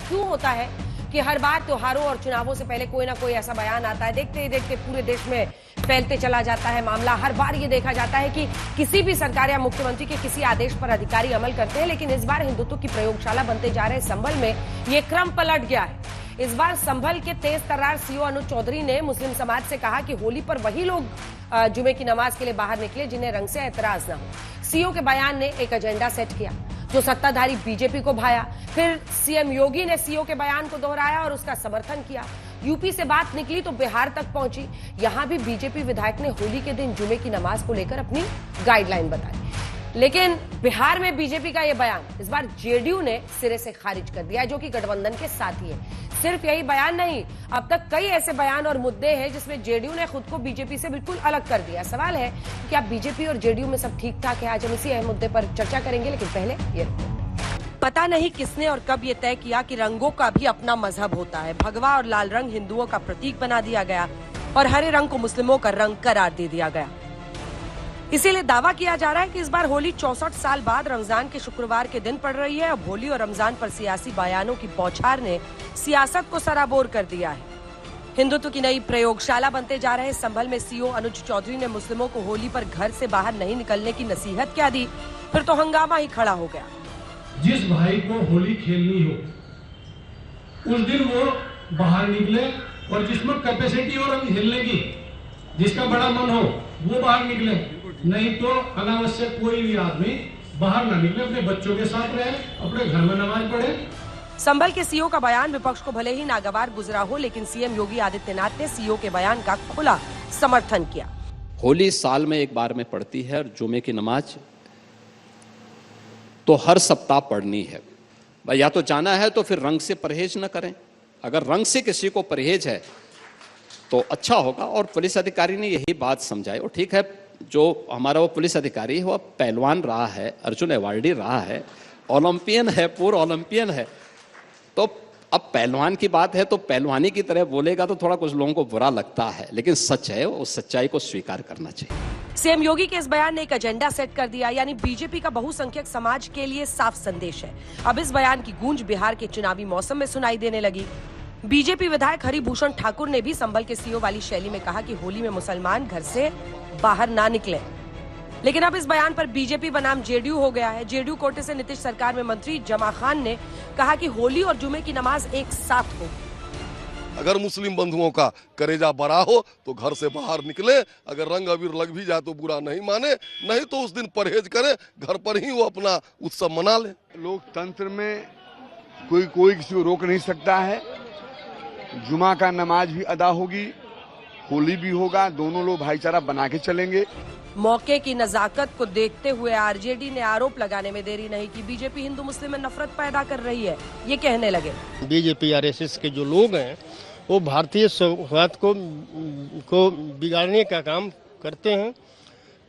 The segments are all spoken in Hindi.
क्यों होता है कि हर बार त्योहारों और चुनावों से पहले कोई ना कोई ऐसा बयान आता है, देखते ही देखते पूरे देश में फैलते चला जाता है मामला। हर बार ये देखा जाता है कि किसी भी सरकार या मुख्यमंत्री के किसी आदेश पर अधिकारी अमल करते हैं, लेकिन इस बार हिंदुत्व की प्रयोगशाला बनते जा रहे संभल में ये क्रम पलट गया है। इस बार संभल के तेज तर्रार सीओ अनुज चौधरी ने मुस्लिम समाज से कहा कि होली पर वही लोग जुमे की नमाज के लिए बाहर निकले जिन्हें रंग से ऐतराज न हो। सीओ के बयान ने एक एजेंडा सेट किया जो सत्ताधारी बीजेपी को भाया। फिर सीएम योगी ने सीओ के बयान को दोहराया और उसका समर्थन किया। यूपी से बात निकली तो बिहार तक पहुंची। यहां भी बीजेपी विधायक ने होली के दिन जुमे की नमाज को लेकर अपनी गाइडलाइन बताई, लेकिन बिहार में बीजेपी का यह बयान इस बार जेडीयू ने सिरे से खारिज कर दिया, जो कि गठबंधन के साथी है। सिर्फ यही बयान नहीं, अब तक कई ऐसे बयान और मुद्दे हैं जिसमें जेडीयू ने खुद को बीजेपी से बिल्कुल अलग कर दिया। सवाल है कि क्या बीजेपी और जेडीयू में सब ठीक ठाक है? आज हम इसी अहम मुद्दे पर चर्चा करेंगे, लेकिन पहले ये पता नहीं किसने और कब ये तय किया कि रंगों का भी अपना मजहब होता है। भगवा और लाल रंग हिंदुओं का प्रतीक बना दिया गया और हरे रंग को मुस्लिमों का रंग करार दे दिया गया। इसीलिए दावा किया जा रहा है कि इस बार होली 64 साल बाद रमजान के शुक्रवार के दिन पड़ रही है। अब होली और रमजान पर सियासी बयानों की बौछार ने सियासत को सराबोर कर दिया है। हिंदुत्व की नई प्रयोगशाला बनते जा रहे संभल में सीओ अनुज चौधरी ने मुस्लिमों को होली पर घर से बाहर नहीं निकलने की नसीहत क्या दी, फिर तो हंगामा ही खड़ा हो गया। जिस भाई को होली खेलनी हो उस दिन वो बाहर निकले, और जिसमें कैपेसिटी हो रंग खेलने की, जिसका बड़ा मन हो वो बाहर निकले, नहीं तो अनावश्यक कोई भी आदमी बाहर ना निकले, अपने बच्चों के साथ रहे, अपने घर में नमाज पढ़े। संभल के सीओ का बयान विपक्ष को भले ही नागवार गुजरा हो, लेकिन सीएम योगी आदित्यनाथ ने सीओ के बयान का खुला समर्थन किया। होली साल में एक बार में पड़ती है और जुमे की नमाज तो हर सप्ताह पढ़नी है। भाई या तो जाना है तो फिर रंग से परहेज न करें। अगर रंग से किसी को परहेज है तो अच्छा होगा। और पुलिस अधिकारी ने यही बात समझाई। और ठीक है, जो हमारा वो पुलिस अधिकारी है वो पहलवान रहा है, अर्जुन अवार्डी रहा है, ओलंपियन है, पूर्व ओलंपियन है, तो अब पहलवान की बात है तो पहलवानी की तरह बोलेगा तो थोड़ा कुछ लोगों को बुरा लगता है, लेकिन सच है, उस सच्चाई को स्वीकार करना चाहिए। सीएम योगी के इस बयान ने एक एजेंडा सेट कर दिया, यानी बीजेपी का बहुसंख्यक समाज के लिए साफ संदेश है। अब इस बयान की गूंज बिहार के चुनावी मौसम में सुनाई देने लगी। बीजेपी विधायक हरिभूषण ठाकुर ने भी संभल के सीओ वाली शैली में कहा कि होली में मुसलमान घर से बाहर ना निकले। लेकिन अब इस बयान पर बीजेपी बनाम जेडीयू हो गया है। जेडीयू कोटे से नीतीश सरकार में मंत्री जमा खान ने कहा कि होली और जुमे की नमाज एक साथ हो। अगर मुस्लिम बंधुओं का करेजा बड़ा हो तो घर से बाहर निकले। अगर रंग अबीर लग भी जाए तो बुरा नहीं माने, नहीं तो उस दिन परहेज करे, घर पर ही वो अपना उत्सव मना ले। लोकतंत्र में कोई किसी को रोक नहीं सकता है। जुमा का नमाज भी अदा होगी, होली भी होगा, दोनों लोग भाईचारा बना के चलेंगे। मौके की नजाकत को देखते हुए आरजेडी ने आरोप लगाने में देरी नहीं की। बीजेपी हिंदू मुस्लिम में नफरत पैदा कर रही है, ये कहने लगे। बीजेपी आरएसएस के जो लोग हैं वो भारतीय सौहार्द को बिगाड़ने का काम करते हैं।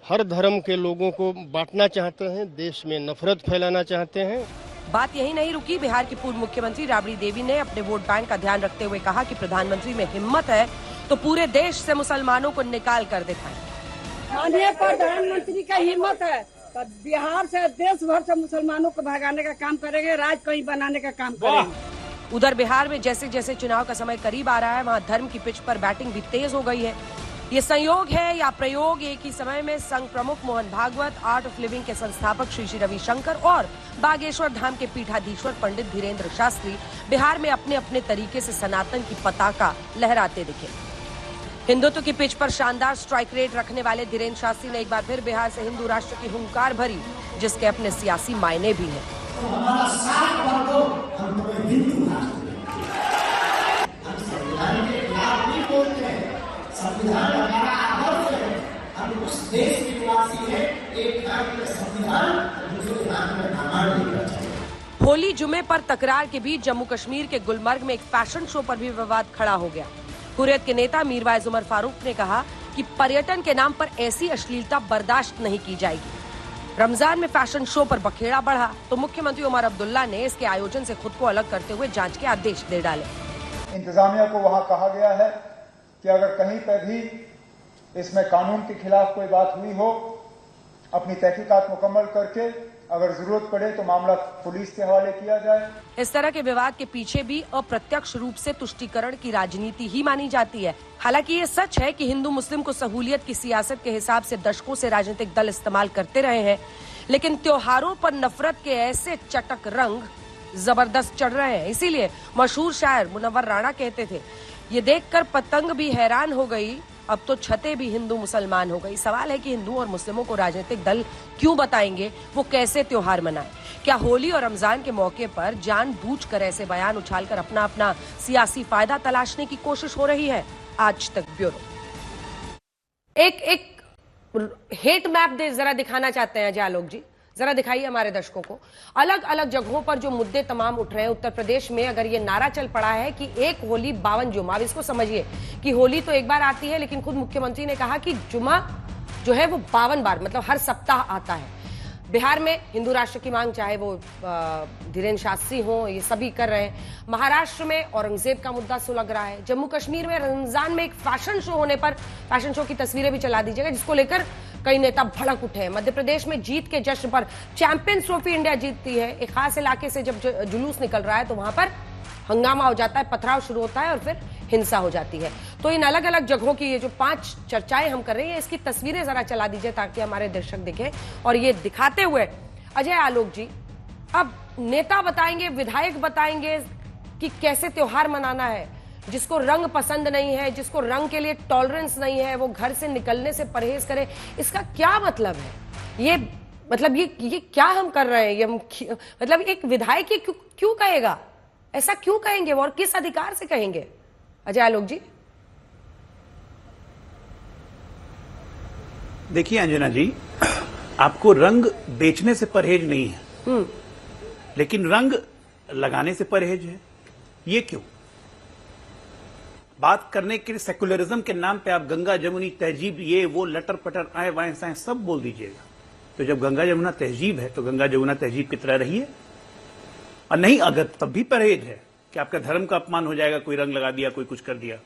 हर धर्म के लोगों को बांटना चाहते हैं, देश में नफरत फैलाना चाहते हैं। बात यही नहीं रुकी। बिहार की पूर्व मुख्यमंत्री राबड़ी देवी ने अपने वोट बैंक का ध्यान रखते हुए कहा कि प्रधानमंत्री में हिम्मत है तो पूरे देश से मुसलमानों को निकाल कर दिखाएं। माननीय प्रधानमंत्री का हिम्मत है तो बिहार से देश भर से मुसलमानों को भगाने का काम करेंगे, राज कहीं बनाने का काम करेंगे। उधर बिहार में जैसे जैसे चुनाव का समय करीब आ रहा है, वहाँ धर्म की पिच पर बैटिंग भी तेज हो गई है। ये संयोग है या प्रयोग? एक ही समय में संघ प्रमुख Mohan Bhagwat, Art of Living के संस्थापक श्री श्री रविशंकर और बागेश्वर धाम के पीठाधीश्वर पंडित धीरेन्द्र शास्त्री बिहार में अपने अपने तरीके से सनातन की पताका लहराते दिखे। हिंदुत्व की पिच पर शानदार स्ट्राइक रेट रखने वाले धीरेन्द्र शास्त्री ने एक बार फिर बिहार से हिंदू राष्ट्र की हुंकार भरी, जिसके अपने सियासी मायने भी हैं। होली जुमे पर तकरार के बीच जम्मू कश्मीर के गुलमर्ग में एक फैशन शो पर भी विवाद खड़ा हो गया। हुर्रियत के नेता मीरवाइज उमर फारूक ने कहा कि पर्यटन के नाम पर ऐसी अश्लीलता बर्दाश्त नहीं की जाएगी। रमजान में फैशन शो पर बखेड़ा बढ़ा तो मुख्यमंत्री उमर अब्दुल्ला ने इसके आयोजन से खुद को अलग करते हुए जांच के आदेश दे डाले। इंतजामिया को वहां कहा गया है कि अगर कहीं पर भी इसमें कानून के खिलाफ कोई बात हुई हो, अपनी तहकीकात मुकम्मल करके अगर जरूरत पड़े तो मामला पुलिस के हवाले किया जाए। इस तरह के विवाद के पीछे भी अप्रत्यक्ष रूप से तुष्टीकरण की राजनीति ही मानी जाती है। हालांकि ये सच है कि हिंदू मुस्लिम को सहूलियत की सियासत के हिसाब से दशकों से राजनीतिक दल इस्तेमाल करते रहे हैं, लेकिन त्योहारों पर नफरत के ऐसे चटक रंग जबरदस्त चढ़ रहे हैं। इसीलिए मशहूर शायर मुनव्वर राणा कहते थे, ये देखकर पतंग भी हैरान हो गई, अब तो छतें भी हिंदू मुसलमान हो गई। सवाल है कि हिंदू और मुस्लिमों को राजनीतिक दल क्यों बताएंगे वो कैसे त्योहार मनाएं? क्या होली और रमजान के मौके पर जानबूझकर ऐसे बयान उछालकर अपना अपना सियासी फायदा तलाशने की कोशिश हो रही है? आज तक ब्यूरो एक हेट मैप जरा दिखाना चाहते हैं अजय आलोक जी, जरा दिखाइए हमारे दर्शकों को। अलग अलग जगहों पर जो मुद्दे तमाम उठ रहे हैं, उत्तर प्रदेश में अगर ये नारा चल पड़ा है कि एक होली 52 जुमा, अब इसको समझिए कि होली तो एक बार आती है, लेकिन खुद मुख्यमंत्री ने कहा कि जुमा जो है वो 52 बार, मतलब हर सप्ताह आता है। बिहार में हिंदू राष्ट्र की मांग, चाहे वो धीरेन्द्र शास्त्री हो, ये सभी कर रहे हैं। महाराष्ट्र में औरंगजेब का मुद्दा सुलग रहा है। जम्मू कश्मीर में रमजान में एक फैशन शो होने पर फैशन शो की तस्वीरें भी चला दीजिएगा, जिसको लेकर कई नेता भड़क उठे हैं। मध्य प्रदेश में जीत के जश्न पर चैंपियंस ट्रॉफी इंडिया जीतती है। एक खास इलाके से जब जुलूस निकल रहा है तो वहां पर हंगामा हो जाता है, पथराव शुरू होता है और फिर हिंसा हो जाती है। तो इन अलग अलग जगहों की ये जो 5 चर्चाएं हम कर रहे हैं, इसकी तस्वीरें जरा चला दीजिए ताकि हमारे दर्शक दिखे। और ये दिखाते हुए अजय आलोक जी, अब नेता बताएंगे, विधायक बताएंगे कि कैसे त्योहार मनाना है। जिसको रंग पसंद नहीं है, जिसको रंग के लिए टॉलरेंस नहीं है, वो घर से निकलने से परहेज करे। इसका क्या मतलब है? ये मतलब ये क्या हम कर रहे हैं? ये मतलब एक विधायक ये क्यों कहेगा? ऐसा क्यों कहेंगे वो, और किस अधिकार से कहेंगे? अजय आलोक जी। देखिए अंजना जी, आपको रंग बेचने से परहेज नहीं है, लेकिन रंग लगाने से परहेज है। ये क्यों? बात करने के लिए सेकुलरिज्म के नाम पे आप गंगा जमुनी तहजीब, ये वो लटर पटर आए वाए साए सब बोल दीजिएगा। तो जब गंगा जमुना तहजीब है तो गंगा जमुना तहजीब की तरह रहिए, और नहीं अगर तब भी परहेज है कि आपका धर्म का अपमान हो जाएगा, कोई रंग लगा दिया, कोई कुछ कर दिया,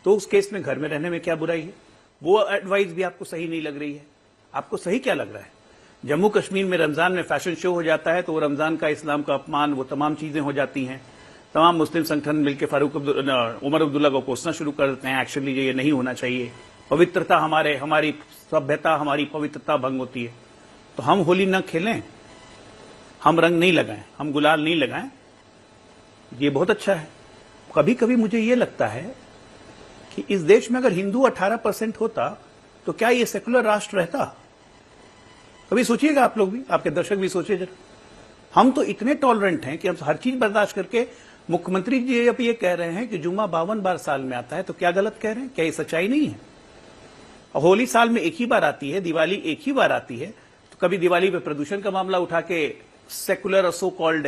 तो उस केस में घर में रहने में क्या बुराई है? वो एडवाइस भी आपको सही नहीं लग रही है। आपको सही क्या लग रहा है? जम्मू कश्मीर में रमजान में फैशन शो हो जाता है तो वो रमजान का, इस्लाम का अपमान, वो तमाम चीजें हो जाती हैं। तमाम मुस्लिम संगठन मिलकर उमर अब्दुल्ला को कोसना शुरू कर देते हैं, एक्शन लीजिए, ये नहीं होना चाहिए। पवित्रता, हमारी सभ्यता, हमारी पवित्रता भंग होती है। तो हम होली न खेलें, हम रंग नहीं लगाएं, हम गुलाल नहीं लगाएं, ये बहुत अच्छा है। कभी कभी मुझे ये लगता है कि इस देश में अगर हिंदू 18% होता तो क्या ये सेकुलर राष्ट्र रहता? कभी सोचिएगा आप लोग भी, आपके दर्शक भी सोचिए जरा। हम तो इतने टॉलरेंट हैं कि हम हर चीज बर्दाश्त करके, मुख्यमंत्री जी अब ये कह रहे हैं कि जुम्मा 52 बार साल में आता है, तो क्या गलत कह रहे हैं? क्या ये सच्चाई नहीं है? होली साल में एक ही बार आती है, दिवाली एक ही बार आती है, तो कभी दिवाली पे प्रदूषण का मामला उठा के सेकुलर और सो कॉल्ड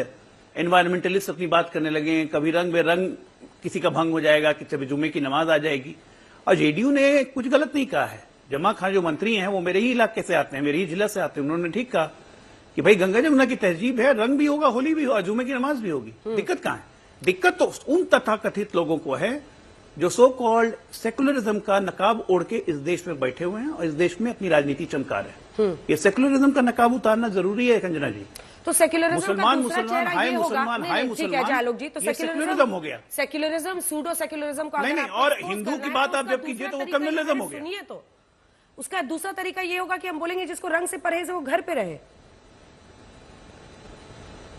एनवायरमेंटलिस्ट अपनी बात करने लगे, कभी रंग बेरंग किसी का भंग हो जाएगा कि कभी जुम्मे की नमाज आ जाएगी। और जेडीयू ने कुछ गलत नहीं कहा है। जमा खान जो मंत्री हैं वो मेरे ही इलाके से आते हैं, मेरे ही जिला से आते हैं, उन्होंने ठीक कहा कि भाई गंगा जमुना की तहजीब है, रंग भी होगा, होली भी होगा, जुम्मे की नमाज भी होगी। दिक्कत कहां है? दिक्कत तो उन तथाकथित लोगों को है जो सो कॉल्ड सेकुलरिज्म का नकाब ओढ़ के इस देश में बैठे हुए हैं और इस देश में अपनी राजनीति चमका रहे हैं। ये सेकुलरिज्म का नकाब उतारना जरूरी है अंजना जी। तो सेक्युलरिज्म का दूसरा चेहरा ये होगा, ठीक है आलोक जी, तो सेक्युलरिज्म हो गया, सेक्युलरिज्म सूडो सेक्युलरिज्म का नहीं, और हिंदू की बात आप जब कीजिए तो वो कम्युनलिज्म हो गया। सुनिए, तो उसका दूसरा तरीका ये होगा कि हम बोलेंगे जिसको रंग से परहेज है वो घर पे रहे।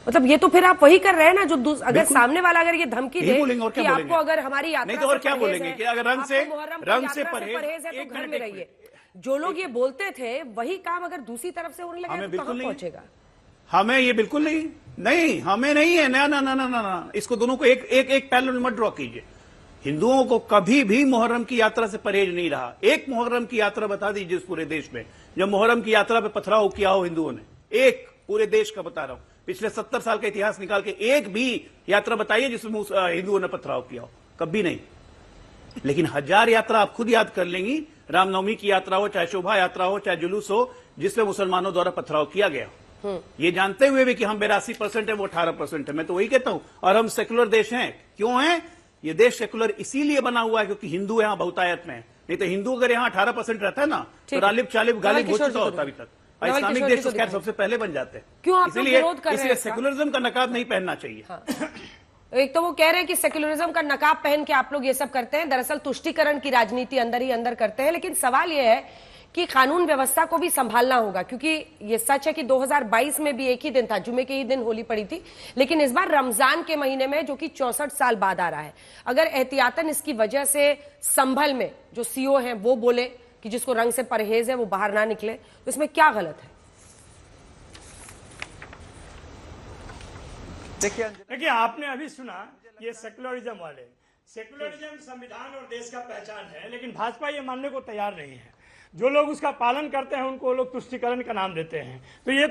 मतलब ये तो फिर आप वही कर रहे हैं ना, जो अगर सामने वाला अगर ये धमकी दे कि आपको अगर हमारी यात्रा नहीं तो और क्या बोलेंगे कि अगर रंग से परहेज है तो घर में रहिए। जो लोग ये बोलते थे वही काम अगर दूसरी तरफ से होने लगे तो कहां पहुंचेगा? हमें ये बिल्कुल नहीं, हमें नहीं है ना ना ना ना ना। इसको दोनों को एक पैरेलल मत ड्रॉ कीजिए। हिंदुओं को कभी भी मुहर्रम की यात्रा से परहेज नहीं रहा। एक मुहर्रम की यात्रा बता दीजिए इस पूरे देश में जब मुहर्रम की यात्रा पे पथराव किया हो हिंदुओं ने, एक पूरे देश का बता रहा हूं, पिछले 70 साल का इतिहास निकाल के एक भी यात्रा बताइए जिसमें हिंदुओं ने पथराव किया हो, कभी नहीं। लेकिन 1000 यात्रा आप खुद याद कर लेंगी, रामनवमी की यात्रा हो, चाहे शोभा यात्रा हो, चाहे जुलूस हो, जिसमें मुसलमानों द्वारा पथराव किया गया। ये जानते हुए भी कि हम 82% है, वो 18% है। मैं तो वही कहता हूं, और हम सेकुलर देश हैं। क्यों है ये देश सेकुलर? इसीलिए बना हुआ है क्योंकि हिंदू यहां बहुतायत में है। नहीं तो हिंदू अगर यहां 18% रहता है ना तो रालिब चालिब गालिब हो चुका होता अभी तक। और नवल इस्लामिक किशोर देश जी तो को खैर दिखाएं। सबसे पहले बन जाते हैं। क्यों आप लोग विरोध कर रहे हैं इसलिए इसका? सेकुलरिज्म का नकाब नहीं पहनना चाहिए। एक तो वो कह रहे हैं कि सेक्युलरिज्म का नकाब पहन के आप लोग ये सब करते हैं, दरअसल तुष्टीकरण की राजनीति अंदर ही अंदर करते हैं। लेकिन सवाल ये है कि कानून व्यवस्था को भी संभालना होगा, क्योंकि ये सच है कि 2022 में भी एक ही दिन था, जुमे के ही दिन होली पड़ी थी, लेकिन इस बार रमजान के महीने में, जो कि 64 साल बाद आ रहा है। अगर एहतियातन इसकी वजह से संभल में जो सीओ हैं वो बोले कि जिसको रंग से परहेज है वो बाहर ना निकले, तो इसमें क्या गलत है? देखिए, आपने अभी सुना ये सेकुलरिज्म वाले, सेकुलरिज्म संविधान और देश का पहचान है, लेकिन भाजपा ये मानने को तैयार नहीं है। जो लोग उसका पालन करते हैं उनको लोग तुष्टीकरण का नाम देते हैं। तो ये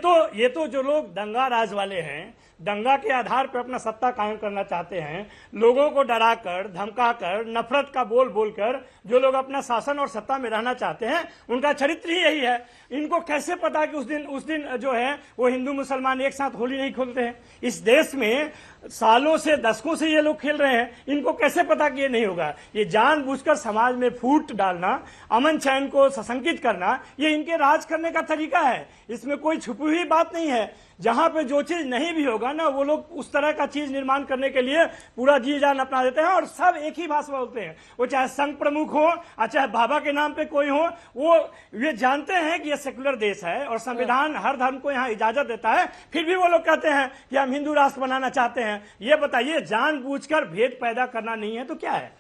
तो जो लोग दंगा राज वाले हैं, दंगा के आधार पर अपना सत्ता कायम करना चाहते हैं, लोगों को डराकर धमकाकर नफरत का बोल बोलकर जो लोग अपना शासन और सत्ता में रहना चाहते हैं, उनका चरित्र ही यही है। इनको कैसे पता कि उस दिन जो है वो हिंदू मुसलमान एक साथ होली नहीं खेलते हैं? इस देश में सालों से दशकों से ये लोग खेल रहे हैं, इनको कैसे पता कि ये नहीं होगा? ये जानबूझकर समाज में फूट डालना, अमन चैन को सशंकित करना, ये इनके राज करने का तरीका है। इसमें कोई छुपी हुई बात नहीं है। जहां पे जो चीज नहीं भी होगा ना, वो लोग उस तरह का चीज निर्माण करने के लिए पूरा जी जान अपना देते हैं, और सब एक ही भाषा बोलते हैं। वो चाहे संघ प्रमुख हो और चाहे बाबा के नाम पे कोई हो, वो ये जानते हैं कि ये सेकुलर देश है और संविधान हर धर्म को यहाँ इजाजत देता है, फिर भी वो लोग कहते हैं कि हम हिंदू राष्ट्र बनाना चाहते हैं। ये बताइए, जानबूझकर भेद पैदा करना नहीं है तो क्या है?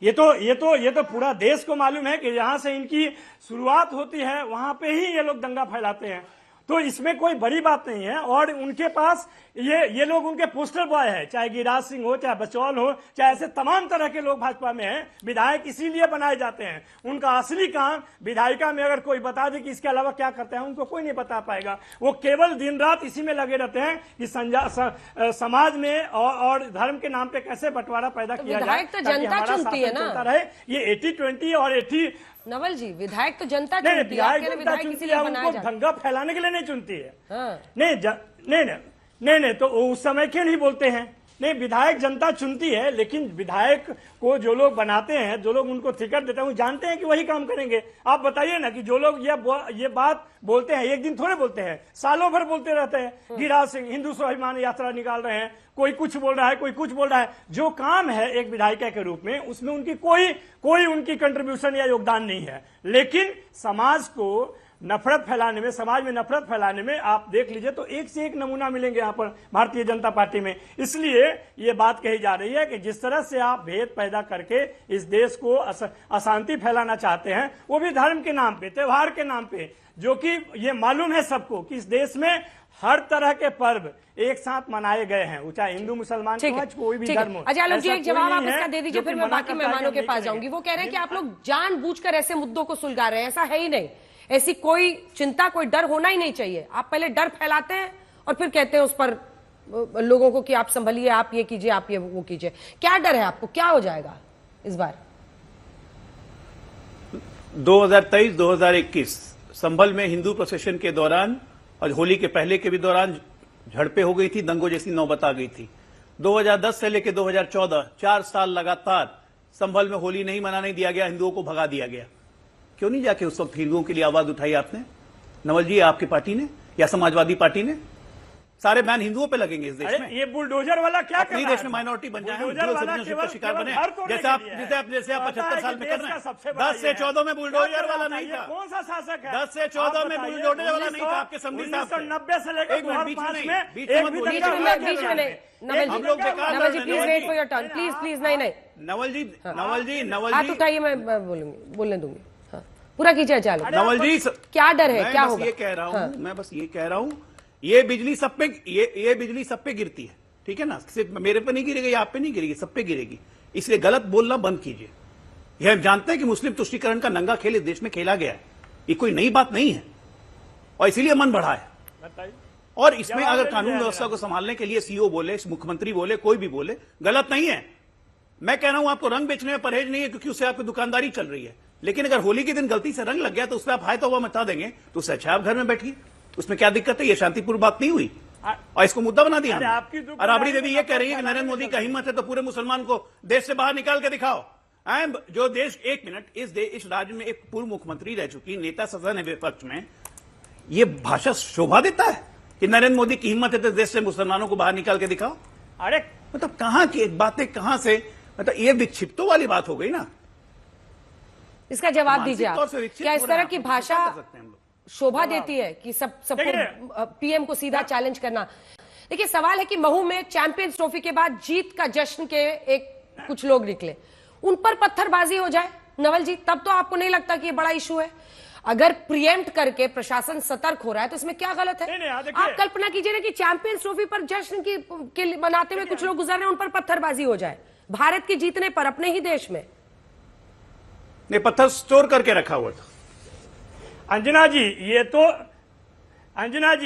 ये तो पूरा देश को मालूम है कि जहां से इनकी शुरुआत होती है वहां पे ही ये लोग दंगा फैलाते हैं। तो इसमें कोई बड़ी बात नहीं है। और उनके पास ये लोग उनके पोस्टर बॉय है, चाहे गिरिराज सिंह हो, चाहे बचौल हो, चाहे ऐसे तमाम तरह के लोग भाजपा में हैं। विधायक इसीलिए बनाए जाते हैं। उनका असली काम विधायिका में अगर कोई बता दे कि इसके अलावा क्या करते हैं, उनको कोई नहीं बता पाएगा। वो केवल दिन रात इसी में लगे रहते हैं कि समाज में और धर्म के नाम पे कैसे बंटवारा पैदा किया जाए, तो जनता चुनती है ना। ये 80-20 और 80। नवल जी, विधायक तो जनता नहीं, चुनती है, विधायक इसीलिए उनको दंगा फैलाने के लिए नहीं चुनती है। हाँ। नहीं, तो उस समय क्यों नहीं बोलते हैं? नहीं, विधायक जनता चुनती है, लेकिन विधायक को जो लोग बनाते हैं, जो लोग उनको टिकट देते हैं, वो जानते हैं कि वही काम करेंगे। आप बताइए ना कि जो लोग ये बात बोलते हैं, एक दिन थोड़े बोलते हैं, सालों भर बोलते रहते हैं। गिरिराज सिंह हिंदू स्वाभिमान यात्रा निकाल रहे हैं, कोई कुछ बोल रहा है, कोई कुछ बोल रहा है। जो काम है एक विधायिका के रूप में, उसमें उनकी कोई उनकी कंट्रीब्यूशन या योगदान नहीं है। लेकिन समाज को नफरत फैलाने में, समाज में नफरत फैलाने में आप देख लीजिए तो एक से एक नमूना मिलेंगे यहाँ पर भारतीय जनता पार्टी में। इसलिए ये बात कही जा रही है कि जिस तरह से आप भेद पैदा करके इस देश को अशांति फैलाना चाहते हैं, वो भी धर्म के नाम पे, त्योहार के नाम पे, जो कि ये मालूम है सबको कि इस देश में हर तरह के पर्व एक साथ मनाए गए हैं, चाहे हिंदू मुसलमान हो, कोई भी धर्म हो। अच्छा आलोक जी, एक जवाब आप इसका दे दीजिए, फिर मैं बाकी मेहमानों के पास जाऊंगी। वो कह रहे हैं कि आप लोग जानबूझकर ऐसे मुद्दों को सुलगा रहे हैं, ऐसा है ही नहीं। ऐसी कोई चिंता, कोई डर होना ही नहीं चाहिए। आप पहले डर फैलाते हैं और फिर कहते हैं उस पर लोगों को कि आप संभलिए, आप ये कीजिए, आप ये वो कीजिए। क्या डर है आपको, क्या हो जाएगा इस बार? 2023-2021 संभल में हिंदू प्रोसेशन के दौरान और होली के पहले के भी दौरान झड़पें हो गई थी, दंगों जैसी नौबत आ गई थी। 2010 से लेकर 2014 4 साल लगातार संभल में होली नहीं मनाने दिया गया, हिंदुओं को भगा दिया गया। क्यों नहीं जाके उस वक्त हिंदुओं के लिए आवाज उठाई आपने? नवल जी, आपकी पार्टी ने या समाजवादी पार्टी ने? सारे बैन हिंदुओं पे लगेंगे इस देश में। ये बुलडोजर वाला क्या कर रहा है? देश में माइनॉरिटी बन जाए, शिकार बने, जैसे आप 75 साल में कर रहे हैं। 10 से 14 में बुलडोजर वाला नहीं था। कौन सा शासक है? 10 से 14 में बुलडोजर वाला नहीं था आपके संधि साहब। 1990 से लेकर 2005 में बीच में हम लोग बेकार। Please wait for your turn, please. नहीं नवल जी हाथ उठाइए, मैं बोलने दूंगी। पूरा कीजिए चालू। नवल जी, क्या डर है, क्या होगा? ये कह रहा हूं, मैं बस ये कह रहा हूं, ये बिजली सब पे गिरती है, ठीक है ना? सिर्फ मेरे पे नहीं गिरेगी, आप पे नहीं गिरेगी, सब पे गिरेगी। इसलिए गलत बोलना बंद कीजिए। यह हम जानते हैं कि मुस्लिम तुष्टीकरण का नंगा खेल इस देश में खेला गया है, ये कोई नई बात नहीं है, और इसीलिए मन बढ़ा है। और इसमें अगर कानून व्यवस्था को संभालने के लिए सीओ बोले, मुख्यमंत्री बोले, कोई भी बोले, गलत नहीं है। मैं कह रहा हूं आपको रंग बेचने में परहेज नहीं है, क्योंकि उससे आपकी दुकानदारी चल रही है। लेकिन अगर होली के दिन गलती से रंग लग गया तो उसमें आप हाय तौबा मचा देंगे, तो उससे अच्छा आप घर में बैठिए, उसमें क्या दिक्कत है? ये शांतिपूर्ण बात नहीं हुई और इसको मुद्दा बना दिया। और राबड़ी देवी ये कह रही है कि नरेंद्र मोदी का हिम्मत है तो पूरे मुसलमान को देश से बाहर निकाल के दिखाओ। जो देश, एक मिनट, इस राज्य में एक पूर्व मुख्यमंत्री रह चुकी नेता सदन है विपक्ष में, ये भाषा शोभा देता है कि नरेंद्र मोदी की हिम्मत है तो देश से मुसलमानों को बाहर निकाल के दिखाओ? अरे मतलब कहां की बातें कहां से, मतलब ये विक्षिप्तों वाली बात हो गई ना। इसका जवाब दीजिए आप, क्या इस तरह की भाषा शोभा देती है कि सबको पीएम को सीधा चैलेंज करना? देखिए, सवाल है कि महू में चैंपियंस ट्रॉफी के बाद जीत का जश्न के कुछ लोग निकले, उन पर पत्थरबाजी हो जाए नवल जी, तब तो आपको नहीं लगता कि ये बड़ा इशू है? अगर प्रिएम्प्ट करके प्रशासन सतर्क हो रहा है तो इसमें क्या गलत है? आप कल्पना कीजिए ना कि चैंपियंस ट्रॉफी पर जश्न के मनाते हुए कुछ लोग गुजर रहे हैं, उन पर पत्थरबाजी हो जाए भारत के जीतने पर अपने ही देश में। ने पत्थर स्टोर करके रखा हुआ था। अंजना जी,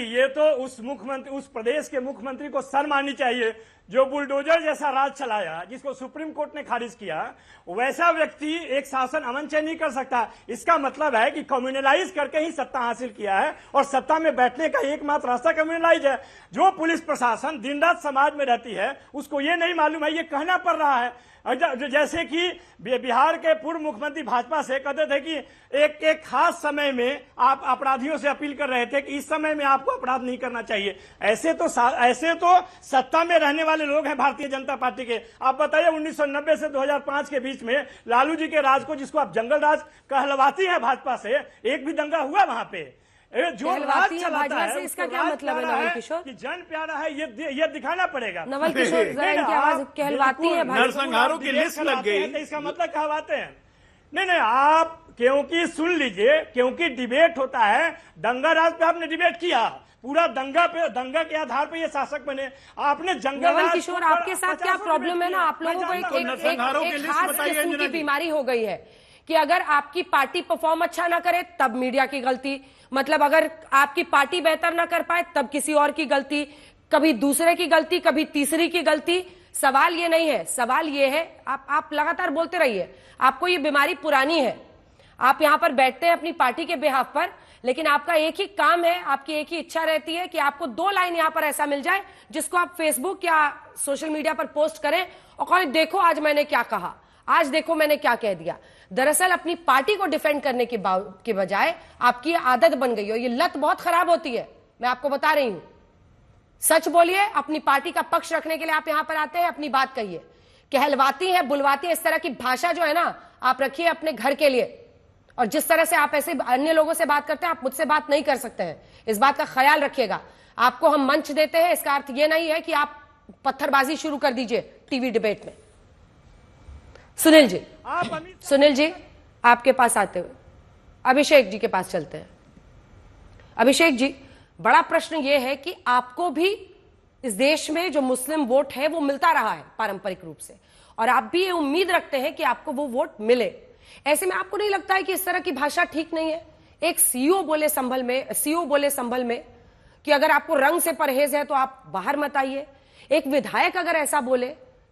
ये तो उस प्रदेश के मुख्यमंत्री को शर्म आनी चाहिए जो बुलडोजर जैसा राज चलाया, जिसको सुप्रीम कोर्ट ने खारिज किया। वैसा व्यक्ति एक शासन अमन चैन नहीं कर सकता। इसका मतलब है कि कम्युनलाइज करके ही सत्ता हासिल किया है, और सत्ता में बैठने का एकमात्र रास्ता कम्युनलाइज है। जो पुलिस प्रशासन दिन रात समाज में रहती है, उसको ये नहीं मालूम है, ये कहना पड़ रहा है। जैसे कि बिहार के पूर्व मुख्यमंत्री भाजपा से कहते थे कि एक खास समय में आप अपराधियों से अपील कर रहे थे कि इस समय में आपको अपराध नहीं करना चाहिए। ऐसे तो सत्ता में रहने वाले लोग हैं भारतीय जनता पार्टी के। आप बताइए 1990 से 2005 के बीच में लालू जी के राज को, जिसको आप जंगल राज कहलवाती है भाजपा से, एक भी दंगा हुआ वहां पे? जो राज चलाता है, इसका क्या मतलब है नवल किशोर? कि जन प्यारा है, ये दिखाना पड़ेगा। नवल किशोर, जरा इनकी आवाज कहलवाती है, नरसंहारों की लिस्ट लग गई, तो इसका मतलब कहवाते हैं? नहीं, आप क्योंकि सुन लीजिए, क्योंकि डिबेट होता है, दंगा राज पे आपने डिबेट किया, पूरा दंगा के आधार पे ये शासक बने। आपने जंगल नवल किशोर, आपके साथ क्या प्रॉब्लम है ना, आप लोगों को एक खास किस्म की बीमारी हो गई है कि अगर आपकी पार्टी परफॉर्म अच्छा ना करे तब मीडिया की गलती, मतलब अगर आपकी पार्टी बेहतर ना कर पाए तब किसी और की गलती, कभी दूसरे की गलती, कभी तीसरी की गलती। सवाल ये नहीं है, सवाल ये है, आप लगातार बोलते रहिए, आपको ये बीमारी पुरानी है। आप यहां पर बैठते हैं अपनी पार्टी के बिहाफ पर, लेकिन आपका एक ही काम है, आपकी एक ही इच्छा रहती है कि आपको 2 लाइन यहां पर ऐसा मिल जाए जिसको आप फेसबुक या सोशल मीडिया पर पोस्ट करें और कहें देखो आज मैंने क्या कहा, आज देखो मैंने क्या कह दिया। दरअसल अपनी पार्टी को डिफेंड करने के बजाय आपकी आदत बन गई हो, ये लत बहुत खराब होती है, मैं आपको बता रही हूं। सच बोलिए, अपनी पार्टी का पक्ष रखने के लिए आप यहां पर आते हैं, अपनी बात कहिए। कहलवाती है, बुलवाती है, इस तरह की भाषा जो है ना, आप रखिए अपने घर के लिए। और जिस तरह से आप ऐसे अन्य लोगों से बात करते हैं, आप मुझसे बात नहीं कर सकते हैं, इस बात का ख्याल रखिएगा। आपको हम मंच देते हैं, इसका अर्थ यह नहीं है कि आप पत्थरबाजी शुरू कर दीजिए टीवी डिबेट में। सुनील जी आपके पास आते हुए अभिषेक जी के पास चलते हैं। अभिषेक जी, बड़ा प्रश्न यह है कि आपको भी इस देश में जो मुस्लिम वोट है वो मिलता रहा है पारंपरिक रूप से, और आप भी ये उम्मीद रखते हैं कि आपको वो वोट मिले। ऐसे में आपको नहीं लगता है कि इस तरह की भाषा ठीक नहीं है? एक सीईओ बोले संभल में कि अगर आपको रंग से परहेज है तो आप बाहर मत आइए। एक विधायक अगर ऐसा बोले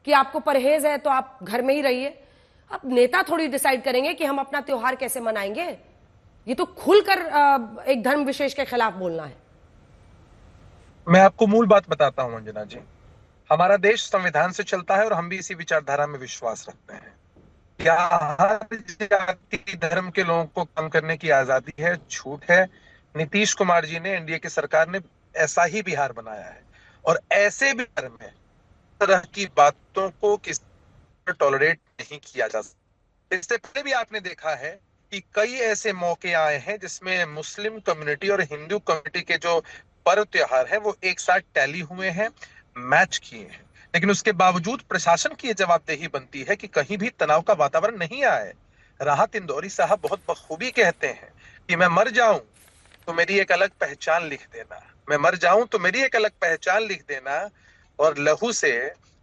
कि आपको परहेज है तो आप घर में ही रहिए। अब नेता थोड़ी डिसाइड करेंगे कि हम अपना त्योहार कैसे मनाएंगे। ये तो खुलकर एक धर्म विशेष के खिलाफ बोलना है। मैं आपको मूल बात बताता हूं अंजना जी, हमारा देश संविधान से चलता है और हम भी इसी विचारधारा में विश्वास रखते हैं। यहाँ हर जाति धर्म के लोगों को काम करने की आजादी है, छूट है। नीतीश कुमार जी ने, एनडीए की सरकार ने ऐसा ही बिहार बनाया है, और ऐसे बिहार में तरह की बातों को किसी पर टॉलरेट नहीं किया जा सकता। इससे पहले भी आपने देखा है कि कई ऐसे मौके आए हैं जिसमें मुस्लिम कम्युनिटी और हिंदू कम्युनिटी के जो पर्व त्योहार है वो एक साथ टैली हुए हैं, मैच किए हैं, लेकिन उसके बावजूद प्रशासन की जवाबदेही बनती है कि कहीं भी तनाव का वातावरण नहीं आए। राहत इंदौरी साहब बहुत बखूबी कहते हैं कि मैं मर जाऊं तो मेरी एक अलग पहचान लिख देना, मैं मर जाऊं तो मेरी एक अलग पहचान लिख देना, और लहू से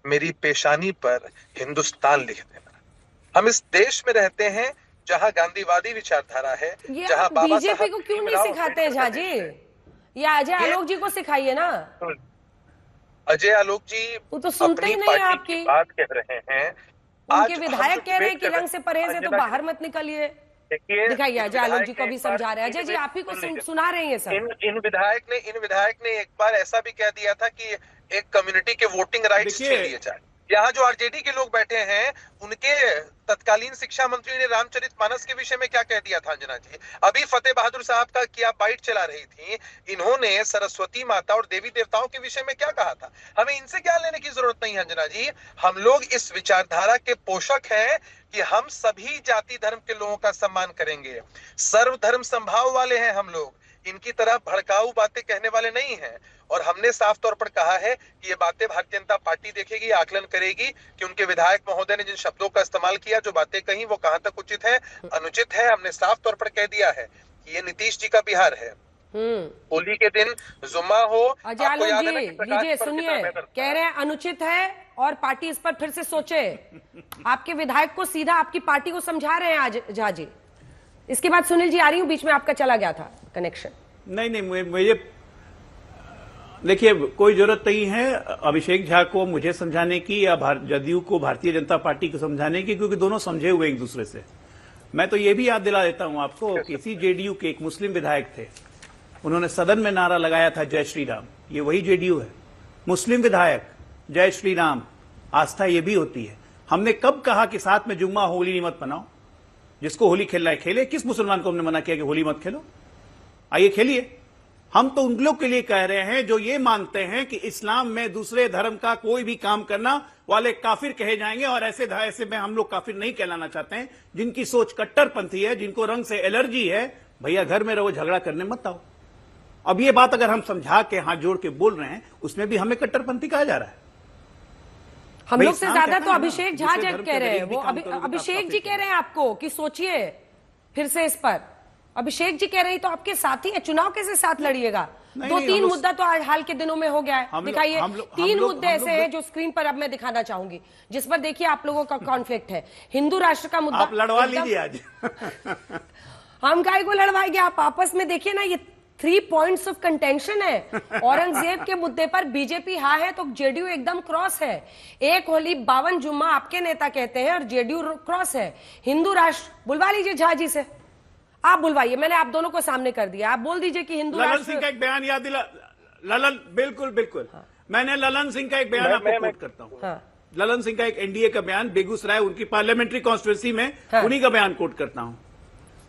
मेरी पेशानी पर हिंदुस्तान लिख देना। हम इस देश में रहते हैं जहां गांधीवादी विचारधारा है, जहां बाबा बीजेपी को क्यों नहीं सिखाते हैं झा जी? या अजय आलोक जी को सिखाइए ना। अजय आलोक जी वो तो सुनते ही नहीं आपकी बात कह रहे हैं। उनके विधायक कह रहे हैं कि रंग से परहेज है तो बाहर मत निकलिए। दिखाइए, अजय आलोक जी को भी समझा रहे हैं। अजय जी आप ही को सुना रहे हैं सर। इन विधायक ने एक बार ऐसा भी कह दिया था कि एक कम्युनिटी के वोटिंग राइट्स छीन लिए जाए। यहाँ जो आरजेडी के लोग बैठे हैं, उनके तत्कालीन शिक्षा मंत्री ने रामचरितमानस के विषय में क्या कह दिया था अंजना जी? अभी फतेह बहादुर साहब का क्या बाइट चला रही थी, इन्होंने सरस्वती माता और देवी देवताओं के विषय में क्या कहा था? हमें इनसे क्या लेने की जरूरत नहीं है अंजना जी। हम लोग इस विचारधारा के पोषक हैं कि हम सभी जाति धर्म के लोगों का सम्मान करेंगे, सर्वधर्म संभाव वाले हैं हम लोग, इनकी तरह भड़काऊ बातें कहने वाले नहीं हैं। और हमने साफ तौर पर कहा है कि ये बातें भारतीय जनता पार्टी देखेगी, आकलन करेगी कि उनके विधायक महोदय ने जिन शब्दों का इस्तेमाल किया, जो बातें कही, वो कहां तक उचित है, अनुचित है। हमने साफ तौर पर कह दिया है कि ये नीतीश जी का बिहार है। होली के दिन जुम्मा हो, अजय आलोक जी लीजिए सुनिए, कह रहे हैं अनुचित है और पार्टी इस पर फिर से सोचे। आपके विधायक को सीधा आपकी पार्टी को समझा रहे हैं आज झा जी। इसके बाद सुनील जी आ रही हूं, बीच में आपका चला गया था कनेक्शन। नहीं, मुझे देखिए कोई जरूरत नहीं है अभिषेक झा को मुझे समझाने की या जदयू को भारतीय जनता पार्टी को समझाने की, क्योंकि दोनों समझे हुए एक दूसरे से। मैं तो ये भी याद दिला देता हूं आपको कि इसी जेडीयू के एक मुस्लिम विधायक थे, उन्होंने सदन में नारा लगाया था जय श्री राम। ये वही जेडीयू है, मुस्लिम विधायक जय श्री राम। आस्था ये भी होती है। हमने कब कहा कि साथ में जुम्मा होली मत मनाओ, जिसको होली खेलना है खेले। किस मुसलमान को हमने मना किया कि होली मत खेलो? आइए खेलिए। हम तो उन लोग के लिए कह रहे हैं जो ये मानते हैं कि इस्लाम में दूसरे धर्म का कोई भी काम करना वाले काफिर कहे जाएंगे, और ऐसे में हम लोग काफिर नहीं कहलाना चाहते हैं। जिनकी सोच कट्टरपंथी है, जिनको रंग से एलर्जी है, भैया घर में रहो, झगड़ा करने मत आओ। अब ये बात अगर हम समझा के हाथ जोड़ के बोल रहे हैं, उसमें भी हमें कट्टरपंथी कहा जा रहा है। हम लोग से ज्यादा तो अभिषेक झा कह रहे हैं, वो अभिषेक जी कह रहे हैं आपको कि सोचिए फिर से इस पर। अभिषेक जी कह रहे हैं तो आपके साथी है, चुनाव कैसे साथ लड़िएगा? दो तीन मुद्दा तो हाल के दिनों में हो गया है, दिखाइए। तीन मुद्दे ऐसे हैं जो स्क्रीन पर अब मैं दिखाना चाहूंगी, जिस पर देखिए आप लोगों का कॉन्फ्लिक्ट है। हिंदू राष्ट्र का मुद्दा आप लड़वा लीजिए आज। हम काय को लड़वाएंगे, आप आपस में देखिए ना, ये 3 पॉइंट्स ऑफ कंटेंशन है। औरंगजेब के मुद्दे पर बीजेपी हाँ है तो जेडीयू एकदम क्रॉस है। एक होली 52 जुम्मा आपके नेता कहते हैं और जेडीयू क्रॉस है। हिंदू राष्ट्र बुलवा लीजिए झा जी से, आप बुलवाइए, मैंने आप दोनों को सामने कर दिया। आप बोल दीजिए कि हिंदू ललन सिंह का एक बयान याद दिला। ललन बिल्कुल हाँ। मैंने ललन सिंह का एक बयान आपको कोट करता हूँ। हाँ। ललन सिंह का एक एनडीए का बयान, बेगूसराय उनकी पार्लियामेंट्री कॉन्स्टिट्यूंसी में, हाँ। उन्हीं का बयान कोट करता हूँ।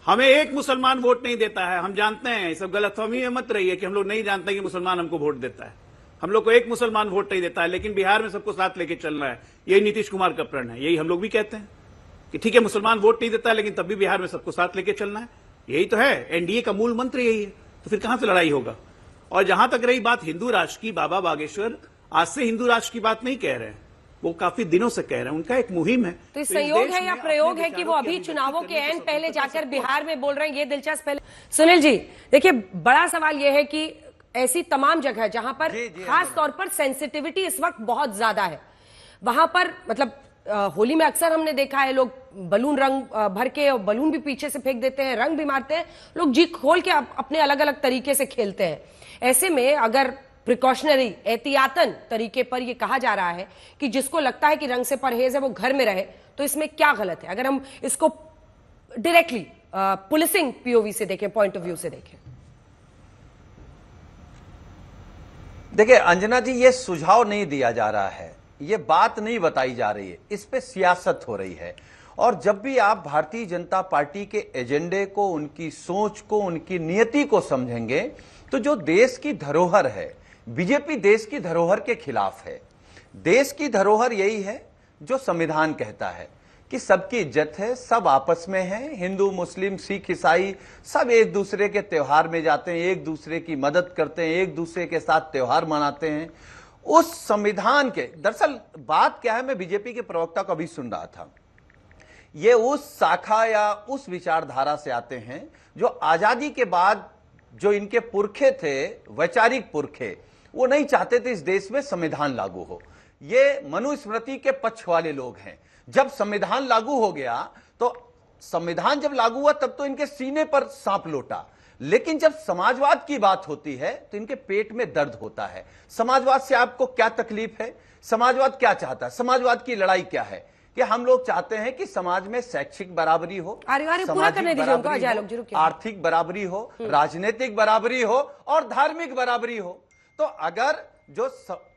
हमें एक मुसलमान वोट नहीं देता है, हम जानते हैं। सब गलतफहमी में मत रहिए कि हम लोग नहीं जानते कि मुसलमान हमको वोट देता है। हम लोग को एक मुसलमान वोट नहीं देता है, लेकिन बिहार में सबको साथ लेके चल रहा है। यही नीतीश कुमार का प्रण है। यही हम लोग भी कहते हैं कि ठीक है मुसलमान वोट नहीं देता है, लेकिन तब भी बिहार में सबको साथ लेके चलना है। यही तो है, एनडीए का मूल मंत्र यही है। तो फिर कहां से लड़ाई होगा? और जहां तक रही बात हिंदू राष्ट्र की, बाबा बागेश्वर आज से हिंदू राष्ट्र की बात नहीं कह रहे हैं, वो काफी दिनों से कह रहे हैं। उनका एक मुहिम है। तो संयोग है या प्रयोग है कि वो अभी चुनावों के एंड पहले जाकर बिहार में बोल रहे हैं? ये दिलचस्प है। सुनील जी देखिए, बड़ा सवाल ये है कि ऐसी तमाम जगह जहां पर खास तौर पर सेंसिटिविटी इस वक्त बहुत ज्यादा है, वहां पर मतलब होली में अक्सर हमने देखा है लोग बलून रंग भर के, और बलून भी पीछे से फेंक देते हैं, रंग भी मारते हैं, लोग जी खोल के अपने अलग अलग तरीके से खेलते हैं। ऐसे में अगर प्रिकॉशनरी एहतियातन तरीके पर यह कहा जा रहा है कि जिसको लगता है कि रंग से परहेज है वो घर में रहे, तो इसमें क्या गलत है? अगर हम इसको डायरेक्टली पुलिसिंग पीओवी से देखें, पॉइंट ऑफ व्यू से देखें। देखिए अंजना जी, ये सुझाव नहीं दिया जा रहा है, ये बात नहीं बताई जा रही है, इस पे सियासत हो रही है। और जब भी आप भारतीय जनता पार्टी के एजेंडे को, उनकी सोच को, उनकी नीयति को समझेंगे, तो जो देश की धरोहर है, बीजेपी देश की धरोहर के खिलाफ है। देश की धरोहर यही है जो संविधान कहता है कि सबकी इज्जत है, सब आपस में हैं, हिंदू मुस्लिम सिख ईसाई सब एक दूसरे के त्योहार में जाते हैं, एक दूसरे की मदद करते हैं, एक दूसरे के साथ त्योहार मनाते हैं। उस संविधान के, दरअसल बात क्या है, मैं बीजेपी के प्रवक्ता को अभी सुन रहा था, ये उस शाखा या उस विचारधारा से आते हैं जो आजादी के बाद जो इनके पुरखे थे, वैचारिक पुरखे, वो नहीं चाहते थे इस देश में संविधान लागू हो। ये मनुस्मृति के पक्ष वाले लोग हैं। जब संविधान लागू हो गया, तो संविधान जब लागू हुआ तब तो इनके सीने पर सांप लौटा, लेकिन जब समाजवाद की बात होती है तो इनके पेट में दर्द होता है। समाजवाद से आपको क्या तकलीफ है? समाजवाद क्या चाहता है? समाजवाद की लड़ाई क्या है? कि हम लोग चाहते हैं कि समाज में शैक्षिक बराबरी हो, सामाजिक बराबरी हो, आर्थिक बराबरी हो, राजनीतिक बराबरी हो और धार्मिक बराबरी हो। तो अगर जो